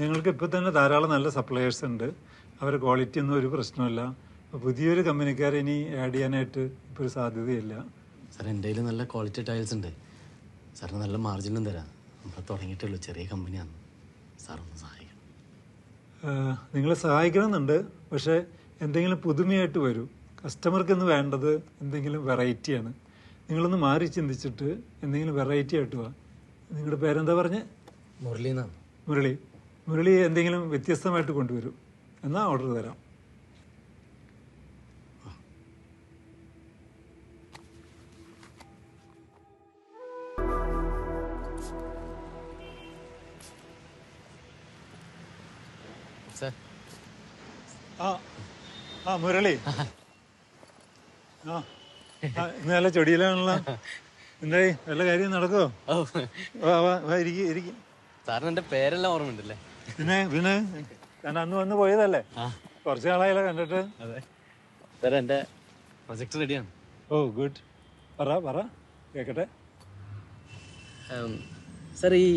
ഞങ്ങൾക്ക് ഇപ്പോൾ തന്നെ ധാരാളം നല്ല സപ്ലയേഴ്സ് ഉണ്ട്. അവരുടെ ക്വാളിറ്റി ഒന്നും ഒരു പ്രശ്നമില്ല. പുതിയൊരു കമ്പനിക്കാരെ ഇനി ആഡ് ചെയ്യാനായിട്ട് ഇപ്പോൾ ഒരു സാധ്യതയില്ല. സാർ എൻ്റെ കയ്യിൽ നല്ല ക്വാളിറ്റി ടൈൽസ് ഉണ്ട്. സാറിന് നല്ല മാർജിനും തരാം. നമ്മൾ തുടങ്ങിയിട്ടുള്ളൂ, ചെറിയ കമ്പനിയാണ്. സാറൊന്ന് സഹായിക്കണം. നിങ്ങളെ സഹായിക്കണമെന്നുണ്ട്, പക്ഷേ എന്തെങ്കിലും പുതുമയായിട്ട് വരൂ. കസ്റ്റമർക്ക് ഇന്ന് വേണ്ടത് എന്തെങ്കിലും വെറൈറ്റിയാണ്. നിങ്ങളൊന്ന് മാറി ചിന്തിച്ചിട്ട് എന്തെങ്കിലും വെറൈറ്റി ആയിട്ട് വാ. നിങ്ങളുടെ പേരെന്താ പറഞ്ഞേ? മുരളി എന്നാണ്. മുരളി എന്തെങ്കിലും വ്യത്യസ്തമായിട്ട് കൊണ്ടുവരൂ. എന്നാൽ ഓർഡർ തരാം. മുരളി, ഇന്ന് നല്ല ചൊടിയിലാണല്ലോ. എന്തായി, വല്ല കാര്യം നടക്കുമോ? സാറിന് എന്റെ പേരെല്ലാം ഓർമ്മയുണ്ടല്ലേ? പിന്നെ ഞാൻ അന്ന് വന്ന് പോയതല്ലേ, കുറച്ച് നാളായല്ലോ കണ്ടിട്ട്. അതെ സാർ, എന്റെ പ്രൊജക്ട് റെഡിയാണ്. ഓ ഗുഡ്. പറ കേക്കട്ടെ. സാർ, ഈ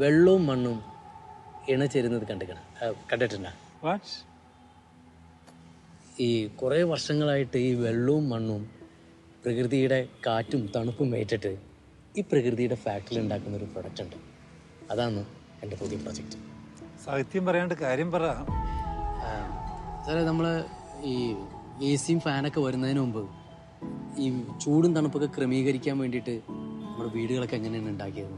വെള്ളവും മണ്ണും ഇണചേരുന്നത് കണ്ടിട്ടുണ്ടോ? ഈ കുറേ വർഷങ്ങളായിട്ട് ഈ വെള്ളവും മണ്ണും പ്രകൃതിയുടെ കാറ്റും തണുപ്പും ഏറ്റിട്ട് ഈ പ്രകൃതിയുടെ ഫാക്ടറിയിൽ ഉണ്ടാക്കുന്ന ഒരു പ്രൊഡക്റ്റ് ഉണ്ട്. അതാണ് എൻ്റെ പുതിയ പ്രൊജക്റ്റ്. സാഹിത്യം പറയാണ്ട് കാര്യം പറ. സാറേ, നമ്മൾ ഈ എസിയും ഫാനൊക്കെ വരുന്നതിന് മുമ്പ് ഈ ചൂടും തണുപ്പൊക്കെ ക്രമീകരിക്കാൻ വേണ്ടിയിട്ട് നമ്മുടെ വീടുകളൊക്കെ എങ്ങനെയാണ് ഉണ്ടാക്കിയത്?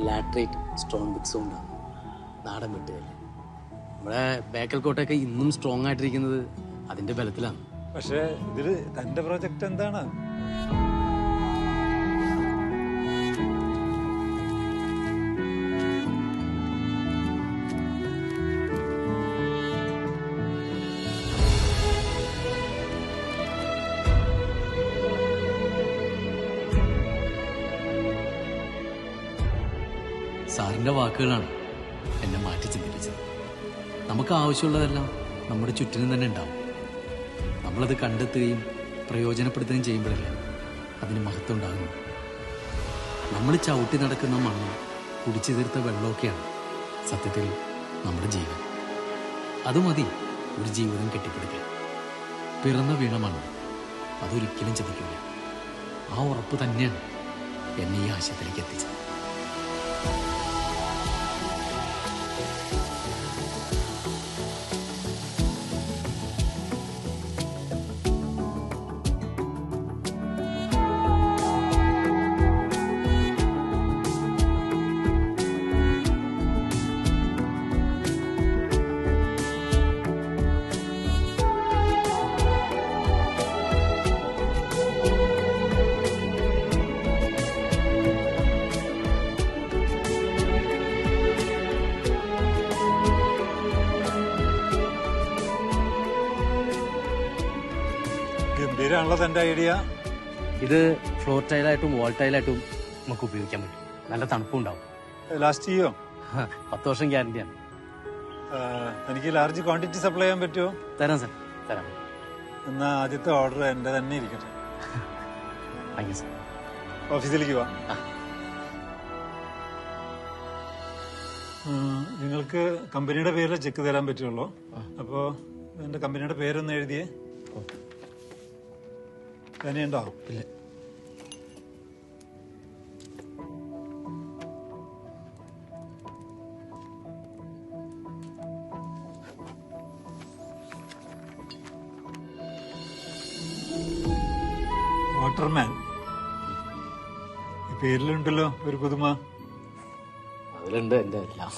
ലാട്രൈറ്റ് സ്റ്റോൺ ബ്രിക്സ് കൊണ്ടാണ്, നാടൻ വെട്ടുകല്ല്. നമ്മുടെ ബേക്കൽ കോട്ടയൊക്കെ ഇന്നും സ്ട്രോങ് ആയിട്ടിരിക്കുന്നത് അതിൻ്റെ ബലത്തിലാണ്. പക്ഷേ ഇതിൽ തൻ്റെ പ്രൊജക്റ്റ് എന്താണ്? സാറിൻ്റെ വാക്കുകളാണ് എന്നെ മാറ്റി ചിന്തിപ്പിച്ചത്. നമുക്ക് ആവശ്യമുള്ളതെല്ലാം നമ്മുടെ ചുറ്റിനും തന്നെ ഉണ്ടാവും. നമ്മളത് കണ്ടെത്തുകയും പ്രയോജനപ്പെടുത്തുകയും ചെയ്യുമ്പോഴല്ലേ അതിന് മഹത്വം ഉണ്ടാകുന്നു. നമ്മൾ ചവിട്ടി നടക്കുന്ന മണ്ണും കുടിച്ചു തീർത്ത വെള്ളമൊക്കെയാണ് സത്യത്തിൽ നമ്മുടെ ജീവൻ. അത് മതി ഒരു ജീവിതം കെട്ടിപ്പിടിക്കാൻ. പിറന്ന വീണ മണ്ണ് അതൊരിക്കലും ചതിക്കില്ല. ആ ഉറപ്പ് തന്നെയാണ് എന്നെ ഈ ആശയത്തിലേക്ക് എത്തിച്ചത്. ഗംഭീരാണല്ലോ തന്റെ ഐഡിയ. ഇത് ഫ്ലോർ ടൈലായിട്ടും വാൾ ടൈലായിട്ടും നമുക്ക് ഉപയോഗിക്കാൻ പറ്റും. നല്ല തണുപ്പുണ്ടാവും. ലാസ്റ്റ് ചെയ്യോ? 10 വർഷം ഗ്യാരണ്ടിയാണ്. എനിക്ക് ലാർജ് ക്വാണ്ടിറ്റി സപ്ലൈ ചെയ്യാൻ പറ്റുമോ? തരാം സാർ, തരാം. എന്നാ ആദ്യത്തെ ഓർഡർ എന്റെ തന്നെ ഇരിക്കട്ടെ. Thank you sir. ഓഫീസിലേക്ക് പോവാം. നിങ്ങൾക്ക് കമ്പനിയുടെ പേരിൽ ചെക്ക് തരാൻ പറ്റുള്ളൂ. അപ്പോ എന്റെ കമ്പനിയുടെ പേരൊന്ന് എഴുതിയേ. തന്നെയുണ്ടോ? ഇല്ല. വാട്ടർമാൻ ഈ പേരിലുണ്ടല്ലോ ഒരു പുതുമ. അതിലുണ്ട് എന്റെ എല്ലാം.